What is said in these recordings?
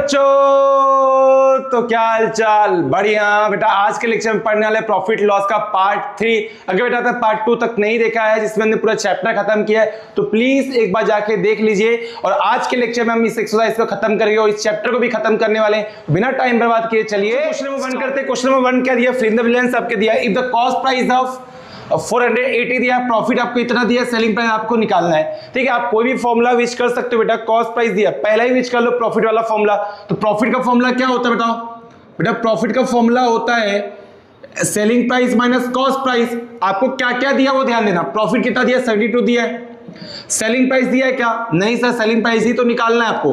बच्चों, तो क्या हाल चाल? बढ़िया बेटा। आज के लेक्चर में पढ़ने वाले प्रॉफिट लॉस का पार्ट 3। अगर बेटा आपने पार्ट 2 तक नहीं देखा है जिसमें हमने पूरा चैप्टर खत्म किया है तो प्लीज एक बार जाके देख लीजिए। और आज के लेक्चर में हम इस एक्सरसाइज को खत्म करेंगे और इस चैप्टर को भी खत्म करने वाले हैं। बिना टाइम बर्बाद किए चलिए क्वेश्चन नंबर 1 करते हैं। क्वेश्चन नंबर 1 क्या दिया? फिल इन द ब्लैंक्स आपके दिया। If the cost price of 480 दिया, प्रॉफिट आपको इतना दिया, सेलिंग प्राइस आपको निकालना है। ठीक है, आप कोई भी फॉर्मूला विच कर सकते हो बेटा। कॉस्ट प्राइस दिया, पहला ही विच कर लो प्रॉफिट वाला फॉर्मूला। तो प्रॉफिट का फॉर्मूला क्या होता है बताओ बेटा? प्रॉफिट का फॉर्मूला होता है selling price minus cost price. आपको क्या क्या दिया वो ध्यान देना। प्रॉफिट कितना दिया? 72 दिया है। सेलिंग प्राइस दिया है क्या? नहीं सर, सेलिंग प्राइस ही तो निकालना है आपको।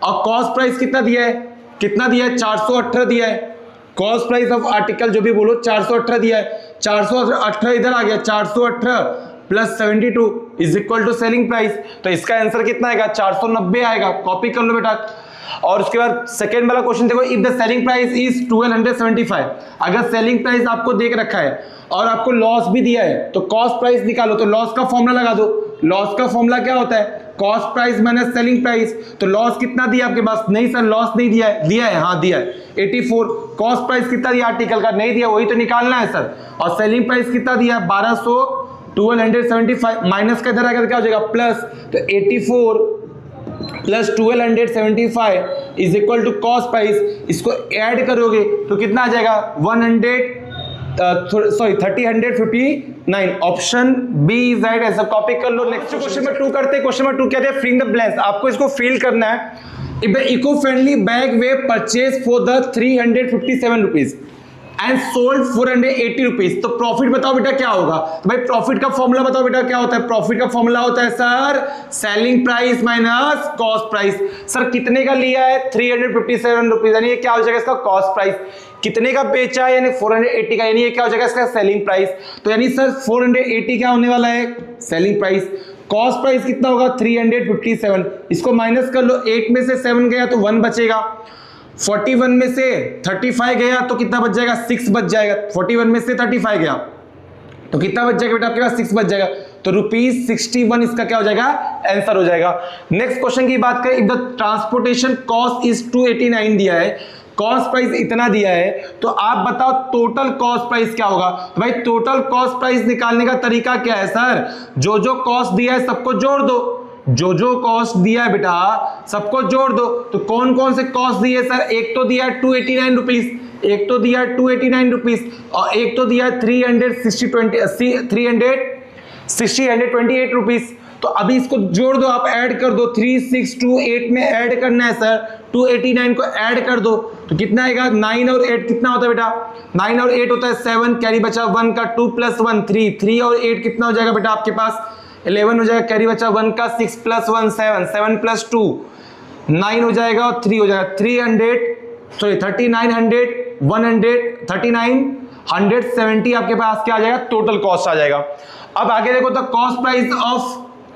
और कॉस्ट प्राइस कितना दिया है? कितना दिया है? 418 दिया है। कॉस्ट प्राइस ऑफ आर्टिकल जो भी बोलो 418 दिया है। 418 इधर आ गया, 418 plus 72 is equal to selling price. तो इसका आंसर कितना आएगा? 490 आएगा। कॉपी कर लो बेटा। और उसके बाद सेकेंड वाला क्वेश्चन देखो। If the selling price is 1275, अगर सेलिंग प्राइस आपको देख रखा है और आपको लॉस भी दिया है तो कॉस्ट प्राइस निकालो। तो लॉस का फॉर्मूला लगा दो। लॉस का फॉर्मूला क्या होता है? Cost price minus selling price. तो लॉस कितना दिया आपके पास? नहीं सर, लॉस नहीं दिया है। दिया है, हाँ दिया है 84। कॉस्ट प्राइस कितना दिया आर्टिकल का? नहीं दिया, वही तो निकालना है सर। और सेलिंग प्राइस कितना दिया? 1200 1275 माइनस का इधर आएगा क्या हो जाएगा? प्लस। तो 84 plus 1275 is equal to cost price. इसको ऐड करोगे तो कितना आ जाएगा? 3059। Option B is right. ऐसा कॉपी कर लो। नेक्स्ट क्वेश्चन नंबर 2 करते हैं। क्वेश्चन नंबर 2 क्या है? Fill in the blanks. आपको इसको फिल करना है। If the eco friendly bag were purchase for the 357 rupees and sold 480 rupees, तो प्रॉफिट बताओ बेटा क्या होगा? तो भाई प्रॉफिट का फॉर्मूला बताओ बेटा क्या होता है? प्रॉफिट का फॉर्मूला होता है sir selling price minus cost price. Sir कितने का लिया है? 357 रुपीज, यानी ये क्या हो जाएगा इसका? Cost price. कितने का बेचा है? यानी 480 का, यानी ये क्या हो जाएगा इसका? Selling price. तो यानी सर 480 क्या होने वाला है? Selling price. कॉस्ट प्राइस कितना होगा? 357। इसको माइनस कर लो। 8 में से 7 गया तो 1 बचेगा। 41 में से 35 गया तो कितना बच जाएगा? 6 बच जाएगा। 41 में से 35 गया तो कितना बच जाएगा बेटा आपके पास? 6 बच जाएगा। तो ₹61 इसका क्या हो जाएगा? आंसर हो जाएगा। नेक्स्ट क्वेश्चन की बात करें। If the transportation cost is 289 दिया है, कॉस्ट प्राइस इतना दिया है, तो आप बताओ टोटल कॉस्ट प्राइस क्या होगा? तो भाई टोटल कॉस्ट प्राइस निकालने का तरीका क्या है सर? जो जो कॉस्ट दिया है सबको जोड़ दो। जो जो कॉस्ट दिया है बेटा सबको जोड़ दो। तो कौन कौन से कॉस्ट दिए सर? एक तो दिया है 289 रुपीज, एक तो दिया है 289 रुपीज, और एक तो दिया है 328 रुपीज। तो अभी इसको जोड़ दो, आप ऐड कर दो। 3628 में ऐड करना है सर। 289 को ऐड कर दो तो कितना आएगा? 9 और 8 कितना होता है बेटा? 9 और 8 होता है 7, कैरी बचा 1 का, 2 प्लस 1 3, 3 और 8 कितना हो जाएगा बेटा आपके पास? 11 हो जाएगा। कैरी बचा 1 का, 6 प्लस 1 7, 7 प्लस 2 9 हो जाएगा और 3 हो जाएगा। 3900 170 आपके पास क्या आ जाएगा? टोटल कॉस्ट आ जाएगा। अब आगे देखो तो कॉस्ट प्राइस ऑफ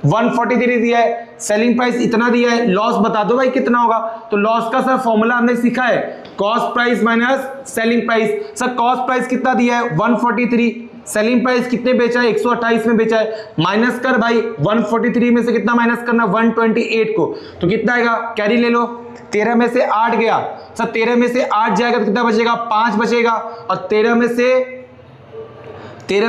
143 दिया है, सेलिंग प्राइस इतना दिया है, लॉस बता दो भाई कितना होगा? तो लॉस का सर फॉर्मूला हमने सीखा है cost price minus selling price. Sir cost price कितना दिया है? 143। सेलिंग प्राइस कितने बेचा है? 128 में बेचा है। माइनस कर भाई 143 में से कितना माइनस करना? 128 को। तो कितना आएगा? कैरी ले लो। 13 में से 8 गया सर। 13 में से 8 जाएगा तो कितना बचेगा? 5 बचेगा। और 13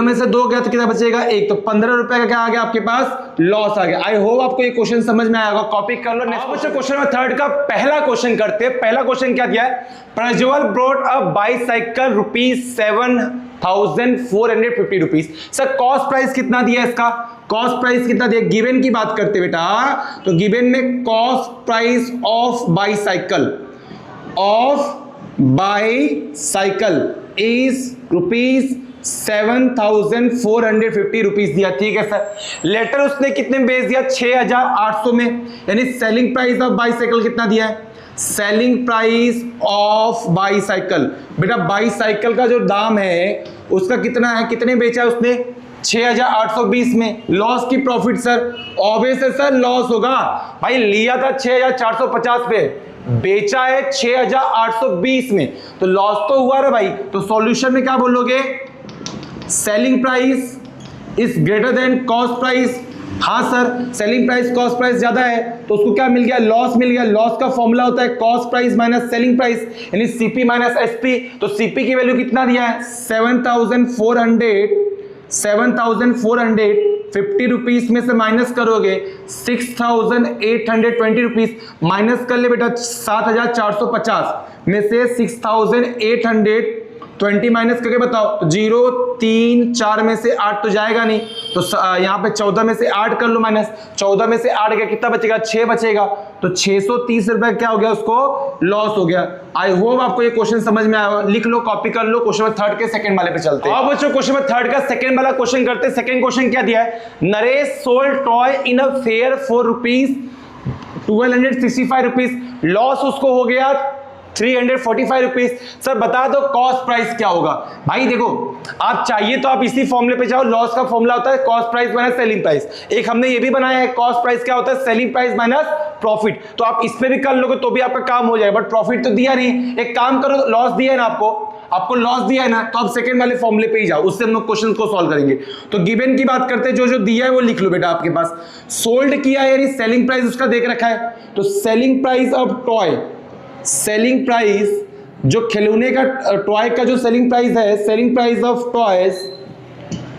में से 2 गया तो कितना बचेगा? 1। तो 15 रुपए का क्या आ गया आपके पास? लॉस आ गया। आई होप आपको ये क्वेश्चन समझ में आएगा। कॉपी कर लो। नेक्स्ट क्वेश्चन नंबर 3 का पहला क्वेश्चन करते हैं। पहला क्वेश्चन क्या दिया है? Prajwal brought a bicycle ₹7,450 rupees. Sir cost price कितना दिया है इसका? कॉस्ट प्राइस कितना दिया? गिवन की बात करते बेटा, तो गिवन में cost price of bicycle is ₹7,450 दिया। ठीक है सर। लेटर उसने कितने में बेच दिया? 6,800 में। यानी सेलिंग प्राइस ऑफ बाईसाइकिल कितना दिया है? सेलिंग प्राइस ऑफ बाईसाइकिल बेटा, बाईसाइकिल का जो दाम है उसका कितना है? कितने बेचा है उसने? 6,820 में। लॉस की प्रॉफिट सर? ऑब्वियस है सर लॉस होगा भाई। लिया था 6,450 पे, बेचा है 6,820 में, तो लॉस तो हुआ रे भाई। तो सॉल्यूशन में क्या बोलोगे? Selling price is greater than cost price हाँ sir, selling price cost price ज्यादा है तो उसको क्या मिल गया, लॉस मिल गया। लॉस का फॉर्मूला होता है cost price minus selling price, यानी सीपी माइनस एसपी। तो सीपी की वैल्यू कितना दिया है, 7,450 रुपीज में से माइनस करोगे 6,820 रुपीज, माइनस कर ले बेटा 7,450 में से 6,820 माइनस करके बताओ, 0 3 4 में से 8 तो जाएगा नहीं, तो यहाँ पे 14 में से 8 कर लो माइनस, 14 में से 8 गया कितना बचेगा, 6 बचेगा। तो 630 रुपए क्या हो गया, उसको लॉस हो गया। आई होप आपको ये क्वेश्चन समझ में आया, लिख लो, कॉपी कर लो। क्वेश्चन नंबर 3 के सेकंड वाले पे चलते हैं। अब बच्चों क्वेश्चन नंबर 3 का सेकंड वाला क्वेश्चन करते हैं। सेकंड क्वेश्चन क्या दिया है, Naresh sold toy in a fair for rupees 1265 rupees, loss उसको हो गया 345 रुपीज। सर बता दो कॉस्ट प्राइस क्या होगा। भाई देखो, आप चाहिए तो आप इसी फॉर्मूले पे जाओ, लॉस का फॉर्मूला होता है cost price minus selling price. एक हमने ये भी बनाया है, कॉस्ट प्राइस क्या होता है, सेलिंग प्राइस माइनस प्रॉफिट। तो आप इस पे भी कर लोगे तो भी आपका काम हो जाएगा, बट प्रॉफिट तो दिया नहीं। एक काम करो, लॉस दिया है ना आपको लॉस दिया है ना, तो आप सेकंड वाले फॉर्मूले पे ही जाओ, उससे हम लोग क्वेश्चन को सॉल्व करेंगे। तो गिवन की बात करते हैं, जो जो दिया है वो लिख लो बेटा आपके पास। सोल्ड किया है यानी सेलिंग प्राइस उसका देख रखा है, तो selling price of toy, selling price जो खिलौने का टॉय का जो सेलिंग प्राइस है, selling price of toys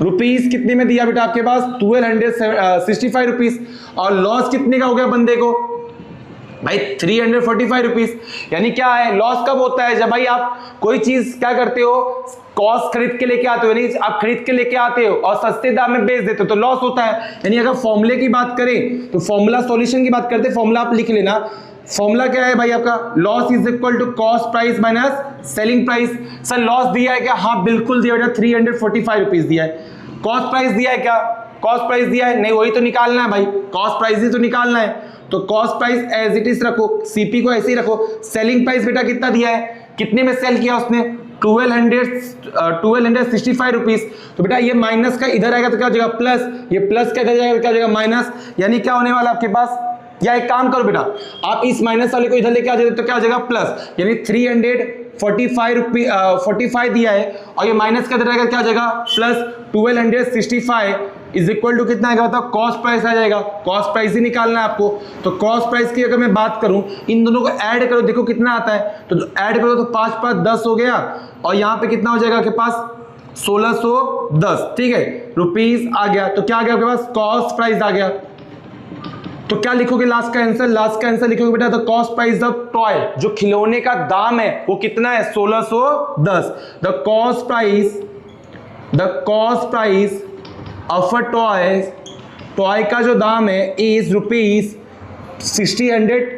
rupees कितने में दिया बेटा आपके पास, 1265 रुपीस। और लॉस कितने का हो गया बंदे को भाई, 345 रुपीस। यानी क्या है, लॉस कब होता है, जब भाई आप कोई चीज क्या करते हो, कॉस्ट खरीद के लेके आते हो, यानी आप खरीद के लेके आते हो और सस्ते दाम में बेच देते हो तो लॉस होता है। यानी अगर फॉर्मूले की बात करें तो फॉर्मूला सॉल्यूशन की बात करते हैं, फॉर्मूला आप लिख लेना। फॉर्मूला क्या है भाई आपका, loss is equal to cost price minus selling price. Sir loss दिया है क्या, हाँ बिल्कुल दिया बेटा, 345 रुपीस दिया है। कॉस्ट प्राइस दिया है क्या, कॉस्ट प्राइस दिया है नहीं, वही तो निकालना है भाई, कॉस्ट प्राइस ही तो निकालना है। तो cost price as it is रखो, सीपी को ऐसे ही रखो। सेलिंग प्राइस बेटा कितना दिया है, कितने में सेल किया उसने, 1265 रुपीस। तो बेटा ये माइनस का इधर आएगा तो क्या हो जाएगा प्लस, ये प्लस का इधर जाएगा तो क्या हो जाएगा माइनस। यानी क्या होने वाला आपके पास, या एक काम करो बेटा, आप इस माइनस वाले को इधर लेके आ जाओ तो क्या हो जाएगा प्लस, यानी 345 दिया है और ये माइनस का इधर आएगा क्या हो जाएगा प्लस 1265 इज इक्वल टू कितना आएगा बताओ, कॉस्ट प्राइस आ जाएगा। कॉस्ट प्राइस ही निकालना है आपको। तो कॉस्ट प्राइस की अगर मैं बात करूं, इन दोनों को ऐड करो, देखो कितना आता है, तो ऐड करो तो 5 5 10 हो गया और यहाँ पे कितना हो जाएगा आपके पास 1610, ठीक है, रुपीस आ गया। तो क्या आ गया आपके पास, कॉस्ट प्राइस आ गया। तो क्या लिखोगे लास्ट का आंसर, लास्ट का आंसर लिखोगे बेटा, the cost price of toy, जो खिलौने का दाम है वो कितना है 1610। The cost price of a toy, toy का जो दाम है इज रुपीज 610,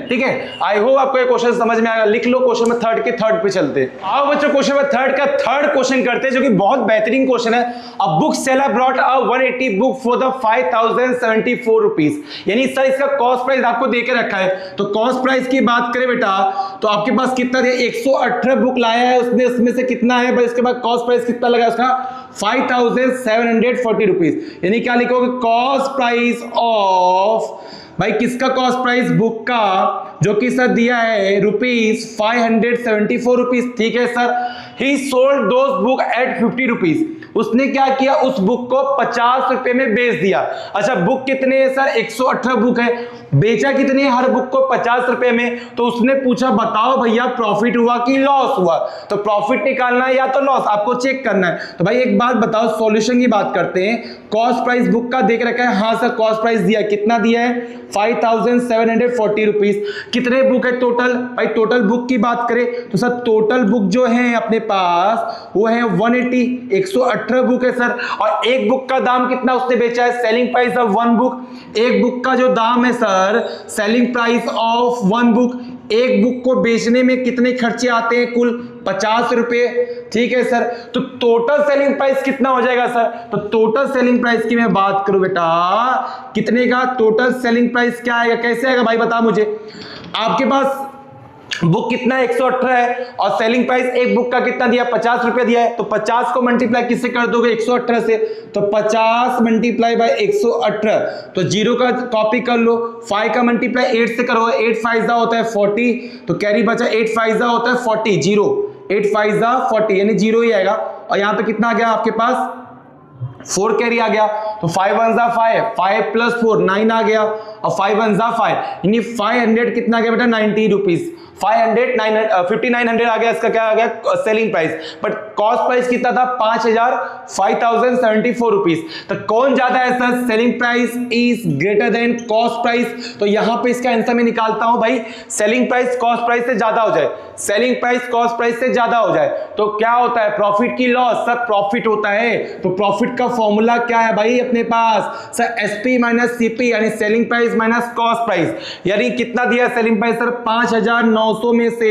ठीक है। आई होप आपको ये क्वेश्चन समझ में आएगा, लिख लो। क्वेश्चन में थर्ड के थर्ड पे चलते हैं। आओ बच्चों क्वेश्चन में थर्ड का थर्ड क्वेश्चन करते हैं, जो कि बहुत बेहतरीन क्वेश्चन है। A book seller brought a 180 book for the 5074 rupees, यानी सर इसका कॉस्ट प्राइस आपको देके रखा है। तो कॉस्ट प्राइस की बात करें बेटा तो आपके पास कितना है, 118 बुक लाया है उसने, उसमें से कितना है भाई, इसके बाद कॉस्ट प्राइस कितना लगा उसका 5740 रुपीज। यानी क्या लिखोगे, कॉस्ट प्राइस ऑफ भाई किसका कॉस्ट प्राइस, बुक का, जो कि सर दिया है रुपीज 574 रुपीज, ठीक है sir. He sold those book at 50 rupees, उसने क्या किया, उस बुक को 50 रुपए में बेच दिया। अच्छा बुक कितने है सर, 118 बुक है, बेचा कितने हर बुक को 50 रुपए में। तो उसने पूछा बताओ भैया प्रॉफिट हुआ कि लॉस हुआ, तो प्रॉफिट निकालना है या तो लॉस, आपको चेक करना है। तो भाई एक बात बताओ, सॉल्यूशन की बात करते हैं। कॉस्ट प्राइस बुक का देख रखा है, हाँ सर कॉस्ट प्राइस दिया है, कितना दिया है 5740 रुपीज। कितने बुक है टोटल, भाई टोटल बुक की बात करें तो सर टोटल बुक जो है अपने पास वो है 180, 118 बुक है सर। और एक बुक का दाम कितना उसने बेचा है, selling price of one book, एक बुक का जो दाम है sir selling price of one book, एक बुक को बेचने में कितने खर्चे आते हैं, कुल 50 रुपए, ठीक है सर। तो टोटल सेलिंग प्राइस कितना हो जाएगा सर, तो टोटल सेलिंग प्राइस की मैं बात करूं बेटा कितने का, टोटल सेलिंग प्राइस क्या आएगा, कैसे आएगा भाई बता मुझे। आपके पास बुक कितना 118 है और सेलिंग प्राइस एक बुक का कितना दिया 50 रुपए दिया है, तो 50 को मल्टीप्लाई किससे कर दोगे 118 से, तो 50 मल्टीप्लाई बाय 118, तो जीरो का कॉपी कर लो, 5 का मल्टीप्लाई 8 से करो, 8 5 होता है 40, तो कैरी बचा 8 5 होता है 40, जीरो 8 5 40 यानी जीरो ही आएगा। और यहां पे कितना आ गया आपके पास 4 कैरी आ गया, तो 5 वन जा 5, 5 प्लस 4 9 आ गया, और 5 वन जा 5, यानी 500 कितना आ गया बेटा 90 रुपीज, 5900 आ गया, इसका क्या आ गया selling price. But cost price कितना था 5074 रुपीज। तो कौन ज्यादा है sir, selling price is greater than cost price. तो यहां पे इसका आंसर मैं निकालता हूं भाई, सेलिंग प्राइस कॉस्ट प्राइस से ज्यादा हो जाए, सेलिंग प्राइस कॉस्ट प्राइस से ज्यादा हो जाए तो क्या होता है, प्रॉफिट की लॉस, सर प्रॉफिट होता है। तो प्रॉफिट का फॉर्मूला क्या है भाई अपने पास, सर एसपी माइनस सीपी, यानी selling price minus cost price. यानी कितना दिया सेलिंग प्राइस सर 5900 में से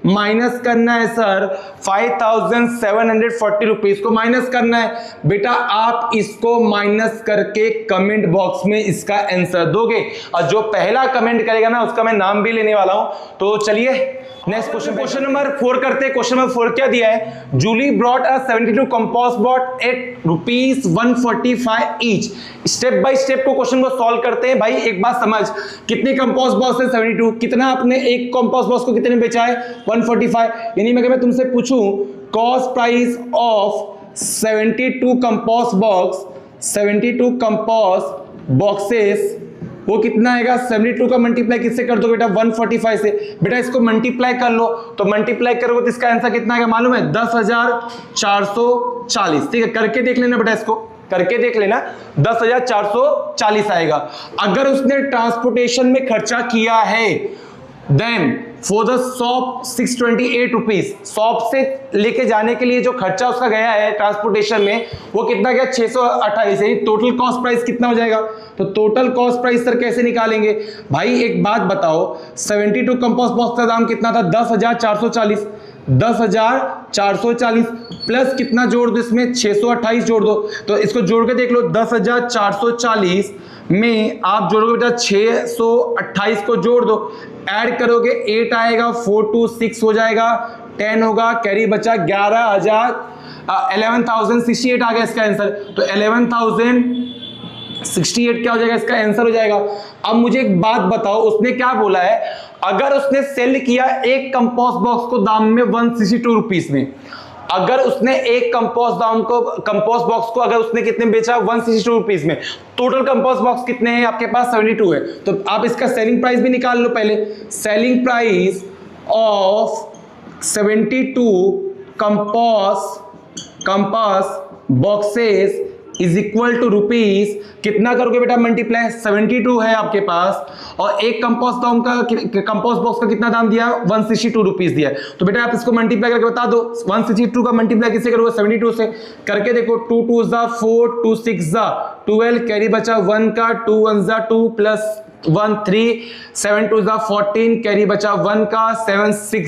माइनस करना है सर 5740 रुपीज को माइनस करना है। बेटा आप इसको माइनस करके कमेंट बॉक्स में इसका आंसर दोगे, और जो पहला कमेंट करेगा ना उसका मैं नाम भी लेने वाला हूं। तो चलिए नेक्स्ट क्वेश्चन नंबर 4 करते हैं। क्वेश्चन नंबर 4 क्या दिया है, Julie brought a 72 compost bought at ₹145 each. Step by step को क्वेश्चन को सॉल्व करते हैं। भाई एक बात समझ, कितने कंपोस्ट बॉक्स है 72, कितना आपने एक कंपोस्ट बॉक्स को कितने बेचा है 145, यानी मैं तुमसे पूछूं cost price of 72 compost box, 72 compost boxes वो कितना आएगा, 72 का मल्टीप्लाई किससे कर दो बेटा 145 से। बेटा इसको मल्टीप्लाई कर लो, तो मल्टीप्लाई करोगे तो इसका आंसर कितना आएगा मालूम है 10,440। ठीक है, करके देख लेना बेटा, इसको करके देख लेना 10,440 आएगा। अगर उसने ट्रांसपोर्टेशन में खर्चा किया है then for the shop 628 rupees, shop से लेके जाने के लिए जो खर्चा उसका गया है ट्रांसपोर्टेशन में वो कितना गया 628 है। टोटल कॉस्ट प्राइस कितना हो जाएगा, तो टोटल कॉस्ट प्राइस सर कैसे निकालेंगे भाई, एक बात बताओ 72 कंपोस्ट बॉक्स का दाम कितना था 10,440, 10,440 प्लस कितना जोड़ दो इसमें 628 जोड़ दो, तो इसको जोड़ के देख लो 10,440 में आप जोड़ोगे बेटा 628 को जोड़ दो, ऐड करोगे 8 आएगा, 4 2 6 हो जाएगा, 10 होगा, कैरी बचा 11,068 आ गया इसका आंसर। तो 11,068 क्या हो जाएगा इसका आंसर हो जाएगा। अब मुझे एक बात बताओ, उसने क्या बोला है, अगर उसने सेल किया एक कंपोस्ट बॉक्स को दाम में 162 रुपीज में, अगर उसने एक कंपोस्ट बॉक्स को अगर उसने कितने बेचा 162 रुपीज में, टोटल कंपोस्ट बॉक्स कितने हैं आपके पास 72 है, तो आप इसका सेलिंग प्राइस भी निकाल लो पहले। Selling price of 72 compost boxes is equal to rupees, कितना करोगे बेटा मल्टीप्लाई, 72 है आपके पास और एक कंपोस्ट बॉक्स का कितना दाम दिया 162 रुपीज दिया है। तो बेटा आप इसको मल्टीप्लाई करके बता दो 162 का मल्टीप्लाई किससे करोगे 72 से, करके देखो 2 2 जा 4, 2 6 जा 12, कैरी बचा 1 का, 2 1 जा 2 प्लस 1 3, 7 2 जा 14, कैरी बचा 1 का, 7 6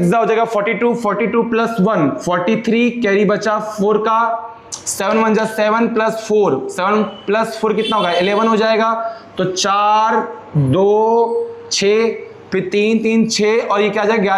जा हो जाएगा 42, 42 प्लस 1 43, कैरी बचा 4 का, 7 1 जा 7 प्लस 4, 7 प्लस 4 कितना होगा 11 हो जाएगा। तो 4 2 6 फिर 3 3 6 और ये क्या आ जाएगा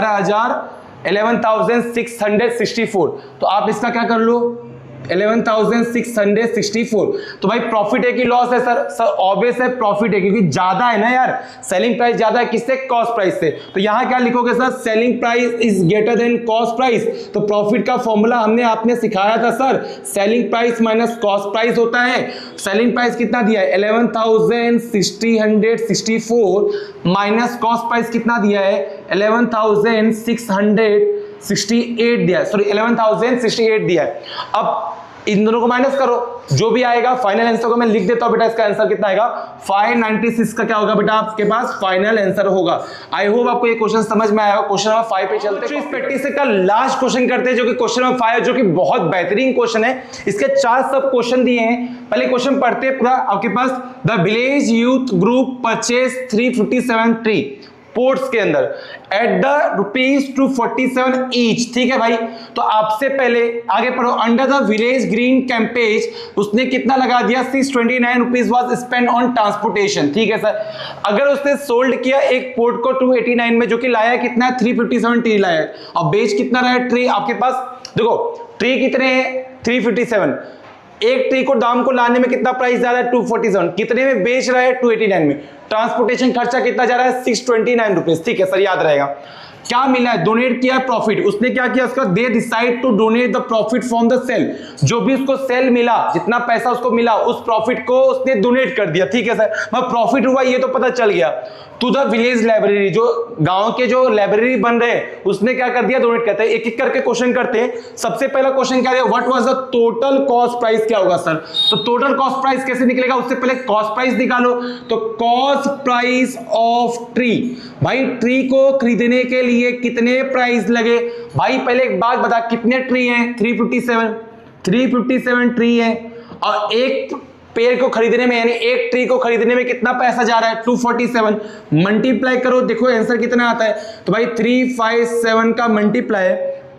11,664। तो आप इसका क्या कर लो 11,664। तो भाई प्रॉफिट है कि लॉस है सर ऑब्वियस है प्रॉफिट है, क्योंकि ज्यादा है ना यार, सेलिंग प्राइस ज्यादा है किससे कॉस्ट प्राइस से। तो यहां क्या लिखोगे sir, selling price is greater than cost price. तो प्रॉफिट का फॉर्मूला आपने सिखाया था sir, selling price minus cost price होता है। सेलिंग प्राइस कितना दिया है 11,664 माइनस कॉस्ट प्राइस कितना दिया है 11,668 दिया है, सॉरी 11,068 दिया है। अब इन दोनों को माइनस करो, जो भी आएगा फाइनल आंसर को मैं लिख देता हूं बेटा, इसका आंसर कितना आएगा 596 का क्या होगा बेटा आपके पास फाइनल आंसर होगा। आई होप आपको ये क्वेश्चन समझ में आया होगा। क्वेश्चन नंबर 5 पे चलते हैं। इस प्रैक्टिस का लास्ट क्वेश्चन करते हैं जो कि क्वेश्चन नंबर 5 है, जो कि बहुत बेहतरीन क्वेश्चन है। इसके 4 सब क्वेश्चन दिए हैं, पहले क्वेश्चन पढ़ते हैं पूरा आपके पास। The village youth group purchase 357 tree ports के अंदर एट द ₹247 ईच। ठीक है भाई, तो आपसे पहले आगे पढ़ो। अंडर द विलेज ग्रीन कैंपेज उसने कितना लगा दिया 629 rupees was spend on transportation. ठीक है सर, अगर उसने सोल्ड किया एक पोर्ट को 289 में, जो कि लाया कितना है 357 ट्री लाया है, और बेच कितना रहा है ट्री आपके पास, देखो ट्री कितने हैं 357, एक ट्री को दाम को लाने में कितना प्राइस जा रहा है 247, कितने में बेच रहा है 289 में, ट्रांसपोर्टेशन खर्चा कितना जा रहा है 629 रुपीज। ठीक है सर, याद रहेगा क्या मिला है, डोनेट किया है प्रॉफिट। उसने क्या किया, उसका they decide to donate the profit from the sale, जो भी उसको सेल मिला, जितना पैसा उसको मिला उस प्रॉफिट को उसने डोनेट कर दिया। ठीक है सर, मतलब प्रॉफिट हुआ ये तो पता चल गया। टू द विलेज लाइब्रेरी, जो गांव के जो लाइब्रेरी बन रहे हैं उसने क्या कर दिया, डोनेट करते हैं। एक एक करके क्वेश्चन करते हैं। सबसे पहला क्वेश्चन क्या है, what was the total cost price, क्या होगा सर। तो टोटल कॉस्ट प्राइस कैसे निकलेगा, उससे पहले कॉस्ट प्राइस निकालो। तो कॉस्ट प्राइस ऑफ ट्री, भाई ट्री को खरीदने के लिए कितने प्राइस लगे। भाई पहले एक बात बता, कितने ट्री हैं, 357 ट्री है, और एक पेड़ को खरीदने में, यानी एक ट्री को खरीदने में कितना पैसा जा रहा है, 247। मल्टीप्लाई करो, देखो आंसर कितना आता है। तो भाई 357 का मल्टीप्लाई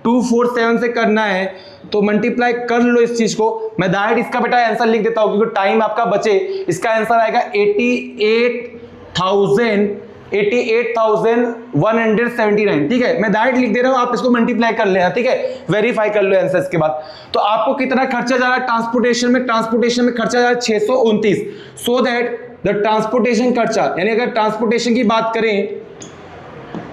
247 से करना है, तो मल्टीप्लाई कर लो इस चीज को। मैं डायरेक्ट इसका बेटा आंसर लिख देता हूं क्योंकि टाइम आपका बचे। इसका आंसर आएगा 88,179। ठीक है, मैं डायरेक्ट लिख दे रहा हूं, आप इसको मल्टीप्लाई कर लेना। ठीक है, वेरीफाई कर लो आंसर इसके बाद। तो आपको कितना खर्चा जा रहा है ट्रांसपोर्टेशन में, ट्रांसपोर्टेशन में खर्चा जा रहा है 629। सो दैट द ट्रांसपोर्टेशन खर्चा, यानी अगर ट्रांसपोर्टेशन की बात करें,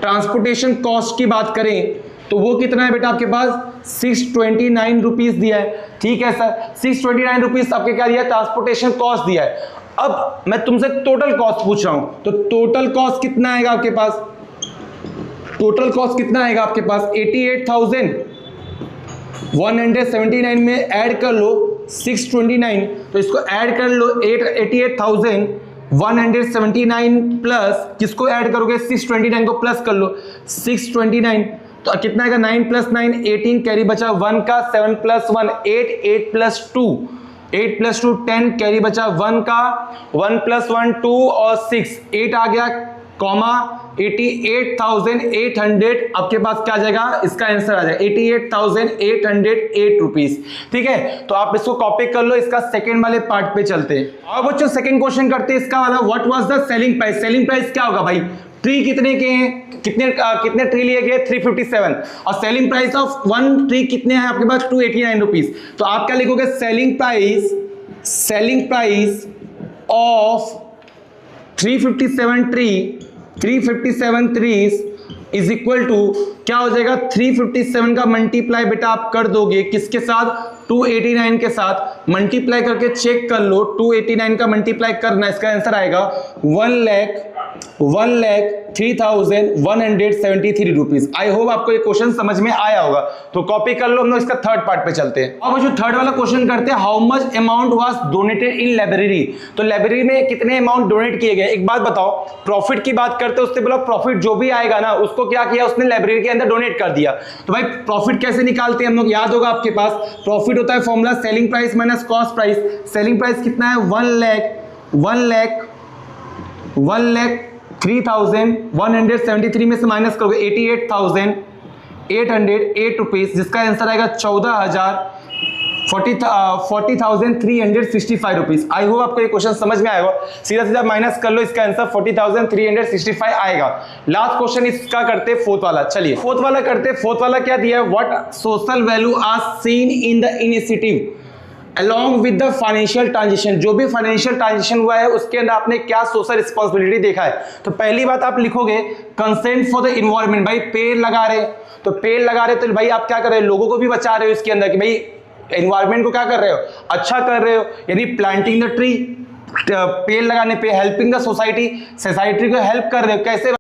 ट्रांसपोर्टेशन कॉस्ट की बात करें, तो वो कितना है बेटा आपके पास, 629 रुपीज दिया है। ठीक है सर, 629 रुपीज आपके क्या दिया, ट्रांसपोर्टेशन कॉस्ट दिया है। अब मैं तुमसे टोटल कॉस्ट पूछ रहा हूं, तो टोटल कॉस्ट कितना आएगा आपके पास, टोटल कॉस्ट कितना आएगा आपके पास, 88,179 में ऐड कर लो 629, तो इसको ऐड कर लो 88,179 प्लस किसको ऐड करोगे, 629 को प्लस कर लो 629, तो कितना आएगा, 9 + 9 18, कैरी बचा 1 का, 7 + 1 8, 8 + 2 10, कैरी बचा 1 का, 1 + 1 2 और 6 8 आ गया, कॉमा 88,800 आपके पास क्या आ जाएगा, इसका आंसर आ जाएगा 88,808 रुपीज। ठीक है, तो आप इसको कॉपी कर लो। इसका सेकंड वाले पार्ट पे चलते हैं। और बच्चों सेकंड क्वेश्चन करते हैं इसका वाला, what was the selling price. Selling price क्या होगा भाई, ट्री कितने के हैं, कितने ट्री लिए गए, 357, और selling price of one tree कितने हैं आपके पास, 289 रुपीज। तो आप क्या लिखोगे, selling price of 357 trees is equal to क्या हो जाएगा, 357 का मल्टीप्लाई बेटा आप कर दोगे किसके साथ, 289 के साथ। मल्टीप्लाई करके चेक कर लो, 289 का मल्टीप्लाई करना, इसका आंसर आएगा 1,03,173 रुपीज। आई होप आपको ये क्वेश्चन समझ में आया होगा। तो कॉपी कर लो, हम लोग इसका थर्ड पार्ट पे चलते हैं। अब जो थर्ड वाला क्वेश्चन करते हैं, how much amount was donated in library. तो लाइब्रेरी में कितने अमाउंट डोनेट किए गए। एक बात बताओ, प्रॉफिट की बात करते हैं, उसने बोला प्रॉफिट जो भी आएगा ना उसको क्या किया, उसने लाइब्रेरी के अंदर डोनेट कर दिया। तो भाई प्रॉफिट कैसे निकालते हैं हम लोग, याद होगा आपके पास, प्रॉफिट होता है formula selling price minus cost price. Selling price कितना है, 1,03,173 में से माइनस करोगे 88,808 रुपीज, जिसका आंसर आएगा 40,365 रुपीज। आई होप आपको ये क्वेश्चन समझ में आएगा। सीधा सीधा माइनस कर लो, इसका आंसर 40,365 आएगा। लास्ट क्वेश्चन इसका करते फोर्थ वाला। चलिए फोर्थ वाला करते। फोर्थ वाला क्या दिया है, what social value are seen in the initiative along with the financial transaction. जो भी फाइनेंशियल ट्रांजेक्शन हुआ है उसके अंदर आपने क्या सोशल रिस्पॉन्सिबिलिटी देखा है। तो पहली बात आप लिखोगे कंसेंट फॉर द इन्वायरमेंट। भाई पेड़ लगा रहे, तो पेड़ लगा रहे तो भाई आप क्या कर रहे हो, लोगों को भी बचा रहे हो इसके अंदर, कि भाई एनवायरमेंट को क्या कर रहे हो, अच्छा कर रहे हो, यानी प्लांटिंग द ट्री, पेड़ लगाने पे हेल्पिंग द सोसाइटी को हेल्प कर रहे हो। कैसे